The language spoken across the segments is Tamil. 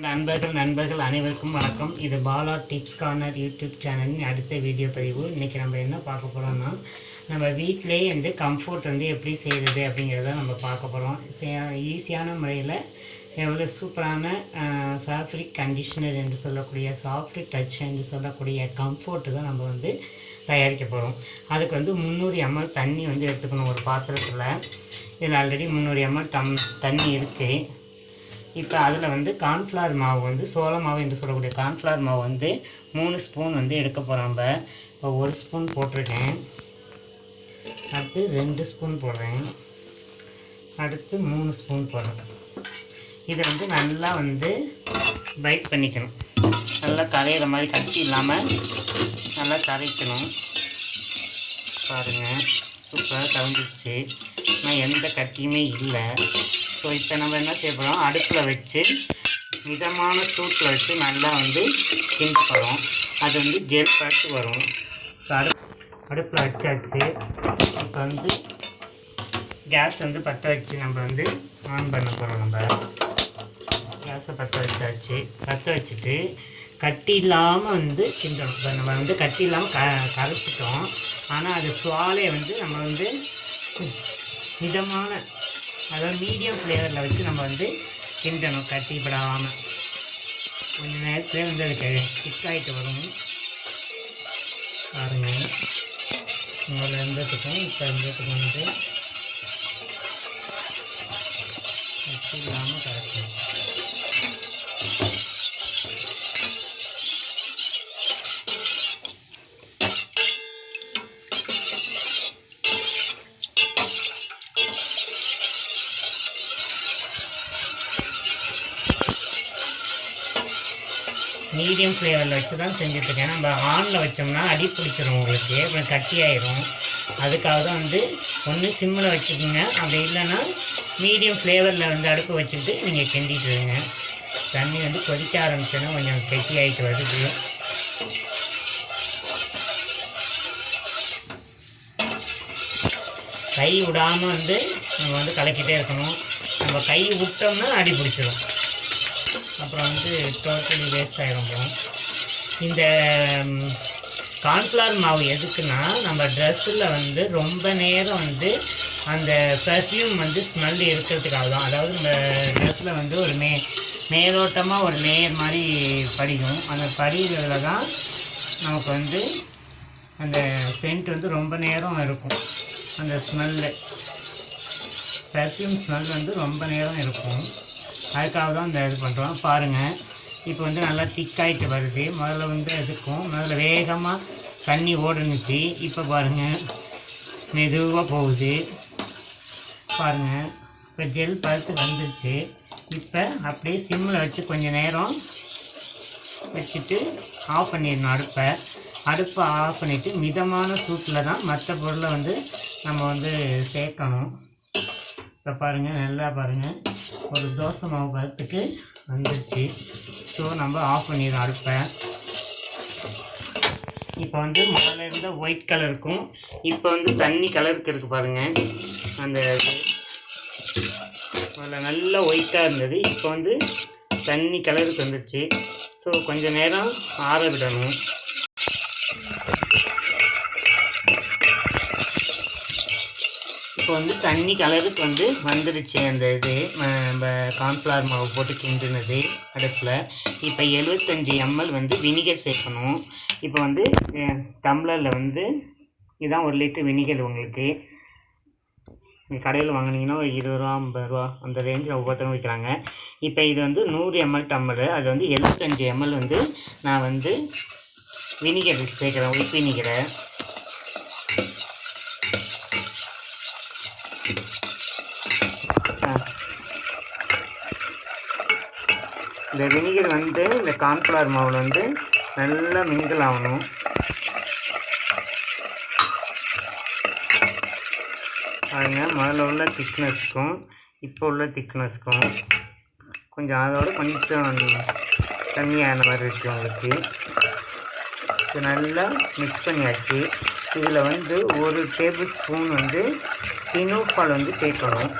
நண்பர்கள் அனைவருக்கும் வணக்கம். இது பாலா டிப்ஸ் கார்னர் யூடியூப் சேனலின் அடுத்த வீடியோ பதிவு. இன்றைக்கி நம்ம என்ன பார்க்க போகிறோம்னா, நம்ம வீட்டிலேயே வந்து கம்ஃபோர்ட் வந்து எப்படி செய்கிறது அப்படிங்கிறத நம்ம பார்க்க போகிறோம். ஈஸியான முறையில் எவ்வளோ சூப்பரான ஃபேப்ரிக் கண்டிஷனர் என்று சொல்லக்கூடிய சாஃப்ட் டச் என்று சொல்லக்கூடிய கம்ஃபோர்ட்டு தான் நம்ம வந்து தயாரிக்க போகிறோம். அதுக்கு வந்து 300 ml தண்ணி வந்து எடுத்துக்கணும் ஒரு பாத்திரத்தில். இதில் ஆல்ரெடி 300 ml தண்ணி இருக்குது. இப்போ அதில் வந்து கார்ன்ஃப்ளவர் மாவு வந்து சோள மாவு என்று சொல்லக்கூடிய கார்ன்ஃப்ளவர் மாவு வந்து 3 ஸ்பூன் வந்து எடுக்க போகிறோம். நம்ம இப்போ 1 ஸ்பூன் போட்டிருக்கேன், அடுத்து 2 ஸ்பூன் போடுறேன், அடுத்து 3 ஸ்பூன் போடுறேன். இதை வந்து நல்லா வந்து பைட் பண்ணிக்கணும். நல்லா கரையிற மாதிரி கட்டி இல்லாமல் நல்லா கரைக்கணும். பாருங்கள், சூப்பராக கரைஞ்சிடுச்சு. ஆனால் எந்த கட்டியுமே இல்லை. ஸோ இப்போ நம்ம என்ன செய்ய போகிறோம், அடுப்பில் வச்சு மிதமான சூட்டில் வச்சு நல்லா வந்து கிண்ட போகிறோம். அது வந்து ஜெல் பட்டு வரும். ஸோ அடுப்பில் வச்சாச்சு. இப்போ வந்து கேஸ் வந்து பற்ற வச்சு நம்ம வந்து ஆன் பண்ண போகிறோம். நம்ம கேஸை பற்ற வச்சாச்சு. பற்ற வச்சுட்டு கட்டி இல்லாமல் வந்து கிண்டணும். இப்போ நம்ம வந்து கட்டி இல்லாமல் கரைச்சிட்டோம். ஆனால் அது சுவாலையை வந்து நம்ம வந்து மிதமான, அதாவது மீடியம் ஃப்ளேவரில் வச்சு நம்ம வந்து கிண்டணும், கட்டிப்படாமல். கொஞ்சம் நேரத்தில் வந்து அதுக்கு திக்காயிட்டு வரும். பாருங்கள், முதல்ல இருந்ததுக்கும் இப்போ இருந்ததுக்கும் வந்து கட்டி இல்லாமல் கரைக்கணும். மீடியம் ஃப்ளேவரில் வச்சு தான் செஞ்சுட்ருக்கேன். நம்ம ஆனில் வச்சோம்னா அடி பிடிச்சிரும், உங்களுக்கு அப்புறம் கட்டி ஆயிரும். அதுக்காக தான் வந்து ஒன்று சிம்மில் வச்சுக்கோங்க, அப்படி இல்லைன்னா மீடியம் ஃப்ளேவரில் வந்து அடுப்பு வச்சுக்கிட்டு நீங்கள் கிண்டிட்டுருங்க. தண்ணி வந்து கொதிக்க ஆரம்பிச்சோன்னா கொஞ்சம் கெட்டி ஆகிட்டு வருது. கை விடாமல் வந்து நம்ம வந்து கலக்கிட்டே இருக்கணும். நம்ம கை விட்டோம்னா அடி பிடிச்சிடும், அப்புறம் வந்து டோட்டலி வேஸ்ட் ஆகிடும். இந்த கார்ன்ஃப்ளவர் மாவு எதுக்குன்னா, நம்ம ட்ரெஸ்ஸில் வந்து ரொம்ப நேரம் வந்து அந்த பர்ஃப்யூம் வந்து ஸ்மெல் இருக்கிறதுக்காக தான். அதாவது நம்ம ட்ரெஸ்ஸில் வந்து ஒரு மேலோட்டமாக ஒரு லேயர் மாதிரி படிக்கும். அந்த படிகிறதுல தான் நமக்கு வந்து அந்த சென்ட் வந்து ரொம்ப நேரம் இருக்கும். அந்த ஸ்மெல்லு, பர்ஃப்யூம் ஸ்மெல் வந்து ரொம்ப நேரம் இருக்கும். அதுக்காக தான் இந்த இது பண்ணுறோம். பாருங்கள், இப்போ வந்து நல்லா திக்காயிட்டு வருது. முதல்ல வந்து எதுக்கும் முதல்ல வேகமாக தண்ணி ஓடுனுச்சு. இப்போ பாருங்கள், மெதுவாக போகுது. பாருங்கள், இப்போ ஜெல் பருத்து வந்துடுச்சு. இப்போ அப்படியே சிம்மில் வச்சு கொஞ்சம் நேரம் வச்சுட்டு ஆஃப் பண்ணிடணும். அடுப்பை ஆஃப் பண்ணிவிட்டு மிதமான சூட்டில் தான் மற்ற பொருளை வந்து நம்ம வந்து சேர்க்கணும். இப்போ பாருங்கள், நல்லா பாருங்கள், ஒரு தோசை மாவு பதத்துக்கு வந்துடுச்சு. ஸோ நம்ம ஆஃப் பண்ணிடுறோம் அடுப்பை. இப்போ வந்து முதல்ல இருந்த ஒயிட் கலருக்கும் இப்போ வந்து தண்ணி கலருக்கு இருக்குது பாருங்கள். அந்த முதல்ல நல்லா ஒயிட்டாக இருந்தது, இப்போ வந்து தண்ணி கலருக்கு வந்துடுச்சு. ஸோ கொஞ்சம் நேரம் ஆற விடணும். இப்போ வந்து தண்ணி கலருக்கு வந்து வந்துடுச்சு. அந்த இது நம்ம கார்ன்ஃப்ளவர் மாவு போட்டு கிண்டுனது அடுப்பில். இப்போ 75 ml வந்து வினிகர் சேர்க்கணும். இப்போ வந்து டம்ளரில் வந்து இதுதான் 1 லிட்டர் வினிகர். உங்களுக்கு நீங்கள் கடையில் வாங்கினீங்கன்னா ஒரு 20 ரூபா 50 ரூபா அந்த ரேஞ்சில் ஒவ்வொருத்தரும் விற்கிறாங்க. இப்போ இது வந்து 100 ml டம்ளர். அது வந்து 75 ml வந்து நான் வந்து வினிகர் சேர்க்குறேன், ஒயிட் வினிகரை. இந்த வினிகர் வந்து இந்த கார்ன்ஃப்ளவர் மாவில் வந்து நல்லா மிங்கிள் ஆகணும். பாருங்க, முதல்ல உள்ள திக்னஸ்க்கும் இப்போ உள்ள திக்னஸ்க்கும் கொஞ்சம் அதோட கொஞ்சம் தண்ணியான மாதிரி இருக்குது உங்களுக்கு. இது நல்லா மிக்ஸ் பண்ணியாச்சு. இதில் வந்து 1 டேபிள் ஸ்பூன் வந்து தினோபால் வந்து சேர்க்கணும்.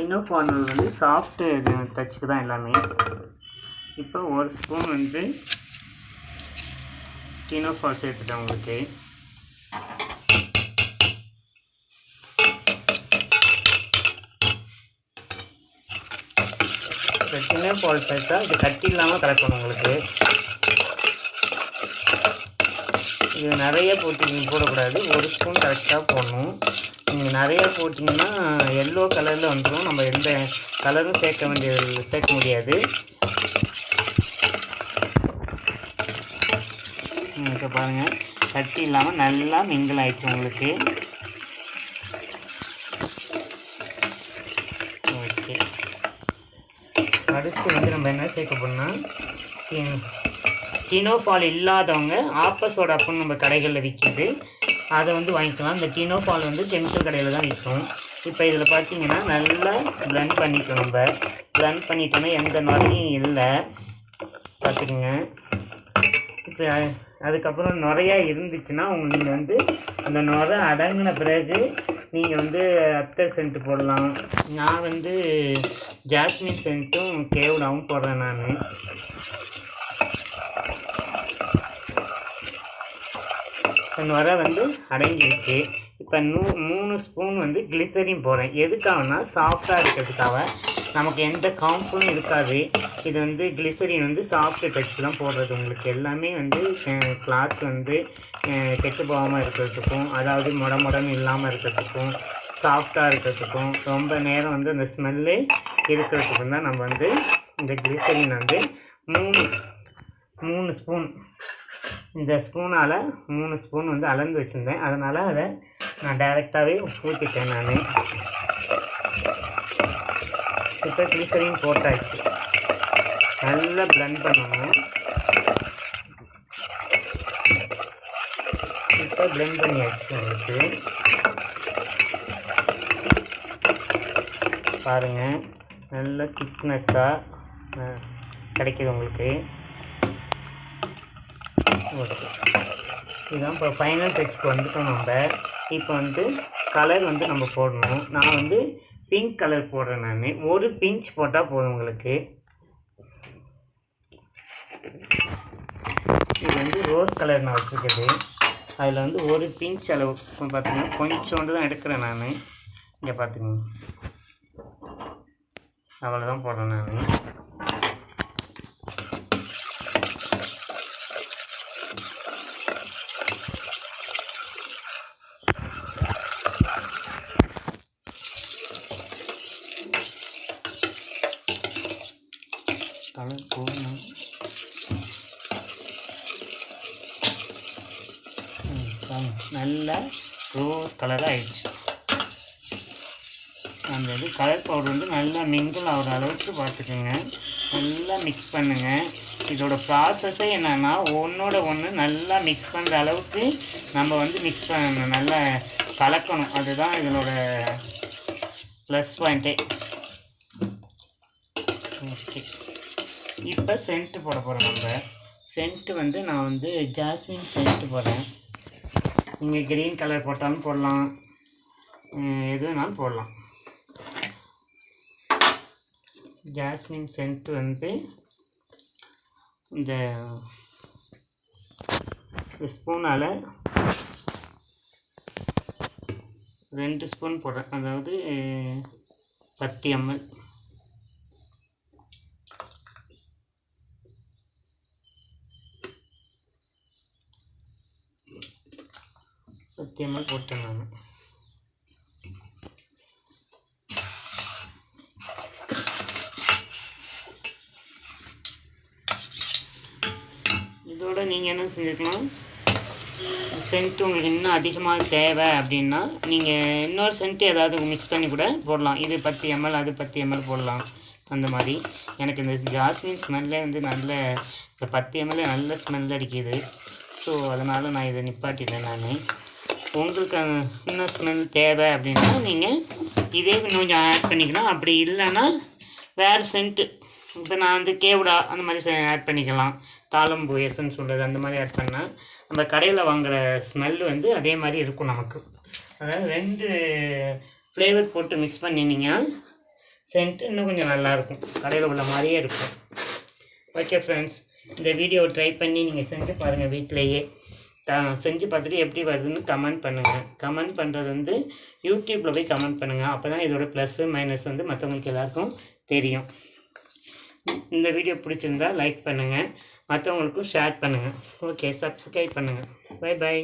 டினோ ஃபார்மல் வந்து சாஃப்ட்டு டச்சுக்கு தான் எல்லாமே. இப்போ ஒரு ஸ்பூன் வந்து டினோ ஃபால் சேர்த்துட்டேன் உங்களுக்கு. இப்போ டினோ ஃபால் சேர்த்தா இது கட்டி இல்லாமல் கலக்கணும் உங்களுக்கு. இது நிறைய போடக்கூடாது, ஒரு ஸ்பூன் கரெக்டாக போடணும். நீங்கள் நிறையா போட்டிங்கன்னா எல்லோ கலரில் வந்துடும், நம்ம எந்த கலரும் சேர்க்க முடியாது. இப்போ பாருங்கள், கட்டி இல்லாமல் நல்லா மிங்கிள் ஆயிடுச்சு உங்களுக்கு. ஓகே, அடுத்து வந்து நம்ம என்ன சேர்க்க போனால், டினோ ஃபால் இல்லாதவங்க ஆப்ப சோடாப்புன்னு நம்ம கடைகளில் விற்கிது, அதை வந்து வாங்கிக்கலாம். இந்த டினோ ஃபால் வந்து கெமிக்கல் கடையில் தான் விற்கும். இப்போ இதில் பார்த்தீங்கன்னா நல்லா பிளெண்ட் பண்ணிக்கணும். நம்ம பிளெண்ட் பண்ணிட்டோன்னா எந்த நுரையும் இல்லை, பார்த்துக்குங்க. இப்போ அதுக்கப்புறம் நுரையா இருந்துச்சுன்னா நீங்கள் வந்து அந்த நுரை அடங்கின பிறகு நீங்கள் வந்து அத்தர் சென்ட்டு போடலாம். நான் வந்து ஜாஸ்மின் சென்ட்டும் கேவுடாவும் போடுறேன் நான். நுரை வந்து அடங்கிடுச்சு. இப்போ 3 ஸ்பூன் வந்து கிளிசரின் போடுறேன். எதுக்காகனா சாஃப்டாக இருக்கிறதுக்காக, நமக்கு எந்த காம்பும் இருக்காது. இது வந்து கிளிசரின் வந்து சாஃப்ட் டச்சுக்கு தான் போடுறது. உங்களுக்கு எல்லாமே வந்து கிளாத் வந்து கெட்டு போகாமல் இருக்கிறதுக்கும், அதாவது முடமுடன்னு இல்லாமல் இருக்கிறதுக்கும், சாஃப்டாக இருக்கிறதுக்கும், ரொம்ப நேரம் வந்து அந்த ஸ்மெல்லு இருக்கிறதுக்கும் தான் நம்ம வந்து இந்த கிளிசரின் வந்து 3 ஸ்பூன், இந்த ஸ்பூனால் 3 ஸ்பூன் வந்து அளந்து வச்சுருந்தேன். அதனால் அதை நான் டைரெக்டாகவே ஊற்றிட்டேன் நான். இப்போ கிளிசரின் போட்டாச்சு, நல்லா பிளெண்ட் பண்ணணும். இப்போ பிளெண்ட் பண்ணியாச்சு. உங்களுக்கு பாருங்கள், நல்ல திக்னஸ்ஸாக கிடைக்கிது உங்களுக்கு. ஓகே, இதுதான் இப்போ ஃபைனல் டச்சுக்கு வந்துட்டோம் நம்ம. இப்போ வந்து கலர் வந்து நம்ம போடணும். நான் வந்து பிங்க் கலர் போடுறேன் நான். ஒரு பிஞ்ச் போட்டால் போதும் உங்களுக்கு. இது வந்து ரோஸ் கலர் நான் வச்சுருக்குது. அதில் வந்து ஒரு பிஞ்ச் அளவு பார்த்திங்கன்னா கொஞ்சோண்டு தான் எடுக்கிறேன் நான். இங்கே பார்த்துக்கோங்க, அவ்வளோதான் போடுறேன் நான். கலர் போடணும். நல்லா ரோஸ் கலராக ஆயிடுச்சு. அந்த இது கலர் பவுடர் வந்து நல்லா மிங்கிள் ஆகிற அளவுக்கு பார்த்துக்குங்க, நல்லா மிக்ஸ் பண்ணுங்கள். இதோட ப்ராசஸே என்னென்னா, ஒன்றோட ஒன்று நல்லா மிக்ஸ் பண்ணுற அளவுக்கு நம்ம வந்து மிக்ஸ் பண்ணணும், நல்லா கலக்கணும். அதுதான் இதனோட ப்ளஸ் பாயிண்ட்டே. ஓகே, இப்போ சென்ட்டு போட போகிறோம் நம்ம. சென்ட்டு வந்து நான் வந்து ஜாஸ்மின் சென்ட்டு போடுறேன். நீங்கள் க்ரீன் கலர் போட்டாலும் போடலாம், எது வேணாலும் போடலாம். ஜாஸ்மின் சென்ட்டு வந்து இந்த ஸ்பூனால் 2 ஸ்பூன் போடுறேன், அதாவது 10 ml. போட்டேன் நான். இதோட நீங்கள் என்ன செஞ்சுக்கலாம், சென்ட் உங்களுக்கு இன்னும் அதிகமாக தேவை அப்படின்னா நீங்கள் இன்னொரு சென்ட் ஏதாவது மிக்ஸ் பண்ணி கூட போடலாம். இது 10 ml, அது 10 ml போடலாம். அந்த மாதிரி எனக்கு இந்த ஜாஸ்மின் ஸ்மெல்லே வந்து நல்ல, இந்த 10 ml நல்ல ஸ்மெல் அடிக்குது. ஸோ அதனால் நான் இதை நிப்பாட்டிட்டேன் நான். உங்களுக்கு இன்னும் ஸ்மெல் தேவை அப்படின்னா நீங்கள் இதே கொஞ்சம் ஆட் பண்ணிக்கலாம். அப்படி இல்லைன்னா வேறு சென்ட்டு, இப்போ நான் வந்து கேவுடா அந்த மாதிரி ஆட் பண்ணிக்கலாம். தாளம்பூ எசன்ஸ் உள்ளது அந்த மாதிரி ஆட் பண்ணால் நம்ம கடையில் வாங்குகிற ஸ்மெல் வந்து அதே மாதிரி இருக்கும் நமக்கு. அதாவது 2 ஃப்ளேவர் போட்டு மிக்ஸ் பண்ணினீங்கன்னா சென்ட் இன்னும் கொஞ்சம் நல்லாயிருக்கும், கடையில் உள்ள மாதிரியே இருக்கும். ஓகே ஃப்ரெண்ட்ஸ், இந்த வீடியோவை ட்ரை பண்ணி நீங்கள் செஞ்சு பாருங்கள் வீட்டிலையே. செஞ்சு பார்த்துட்டு எப்படி வருதுன்னு கமெண்ட் பண்ணுங்கள். கமெண்ட் பண்ணுறது வந்து யூடியூப்பில் போய் கமெண்ட் பண்ணுங்கள். அப்போ தான் இதோட ப்ளஸ்ஸு மைனஸ் வந்து மற்றவங்களுக்கு எல்லாருக்கும் தெரியும். இந்த வீடியோ பிடிச்சிருந்தா லைக் பண்ணுங்கள், மற்றவங்களுக்கும் ஷேர் பண்ணுங்கள். ஓகே, சப்ஸ்கிரைப் பண்ணுங்கள். பை.